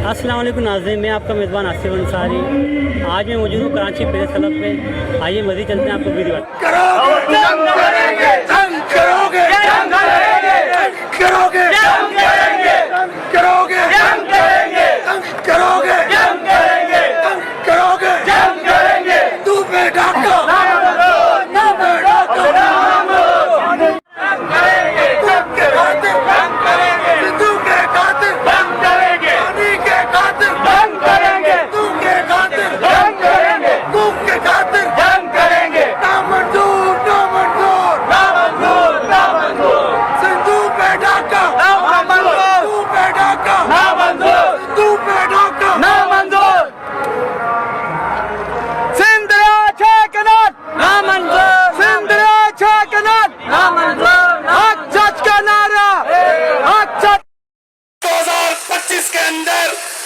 अस्सलाम वालेकुम नाज़रीन, मैं आपका मेज़बान आसिफ अंसारी। आज मैं मौजूद हूँ कराची प्रेस क्लब पे। आइए मज़ीद चलते हैं, आपको वीडियो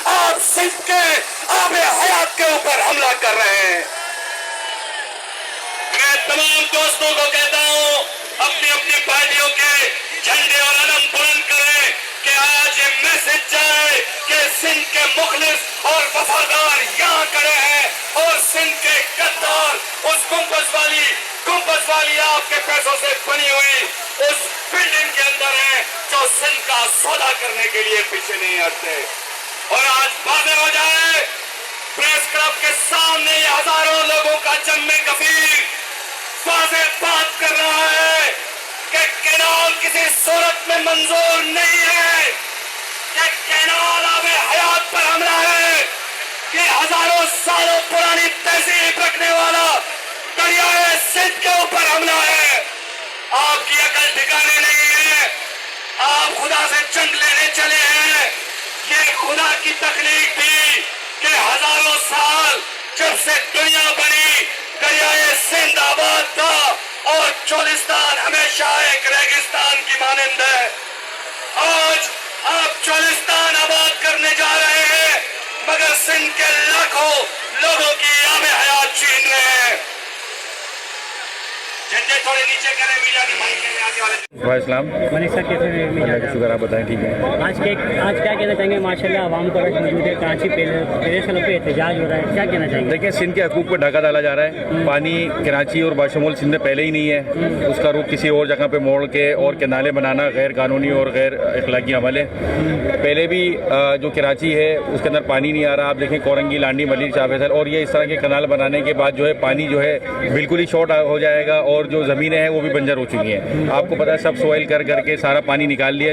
आप सिंध के आबे हयात के ऊपर हमला कर रहे हैं। मैं तमाम दोस्तों को कहता हूं, अपनी अपनी पार्टियों के झंडे और अलम बुलंद करें कि आज ये मैसेज जाए कि सिंध के मुखलिस और वफादार यहाँ खड़े हैं और सिंध के गद्दार उस गुंबद वाली आपके पैसों से बनी हुई उस बिल्डिंग के अंदर है जो सिंध का सौदा करने के लिए पीछे नहीं हटते। और आज वादे हो जाए, प्रेस क्लब के सामने ये हजारों लोगों का जम्मे कफीर वाजे बात कर रहा है कि कैनाल किसी सूरत में मंजूर नहीं है, कि कैनाल आबे हयात पर हमला है, कि हजारों सालों पुरानी तहजीब रखने वाला दरियाए सिंध के ऊपर हमला है। आपकी अकल ठिकाने नहीं है, आप खुदा से जंग लेने चले हैं। ये खुदा की तकलीफ थी कि हजारों साल जब से दुनिया बनी दरियाए सिंध आबाद था और चोलिस्तान हमेशा एक रेगिस्तान की मानंद है। आज आप चोलिस्तान आबाद करने जा रहे हैं मगर सिंध के लाखों लोगों की आबे हयात छीन रहे हैं। झंडे थोड़े नीचे करें, मीडिया के माइक में आगे वाले इस्लाम मलिक साहब कैसे शुक्र, आप बताएं। ठीक है, आज क्या कहना चाहेंगे? माशाल्लाह आवाम का रश मौजूद है, कराची प्रेस क्लब पे एहतजाज हो रहा है, क्या कहना चाहेंगे? देखिए, सिंध के हकूक़ पर ढाका डाला जा रहा है। पानी कराची और बाशमूल सिंध में पहले ही नहीं है, उसका रुख किसी और जगह पे मोड़ के और किनारे बनाना गैर कानूनी और गैर अखलाकी अमल है। पहले भी जो कराची है उसके अंदर पानी नहीं आ रहा। आप देखें कोरंगी, लांडी, मलिर, शाह और ये इस तरह के कनाल बनाने के बाद जो है पानी जो है बिल्कुल ही शॉर्ट हो जाएगा और जो ज़मीनें हैं वो भी बंजर हो चुकी हैं। आपको पता है, सब सोइल कर करके सारा पानी निकाल लिया।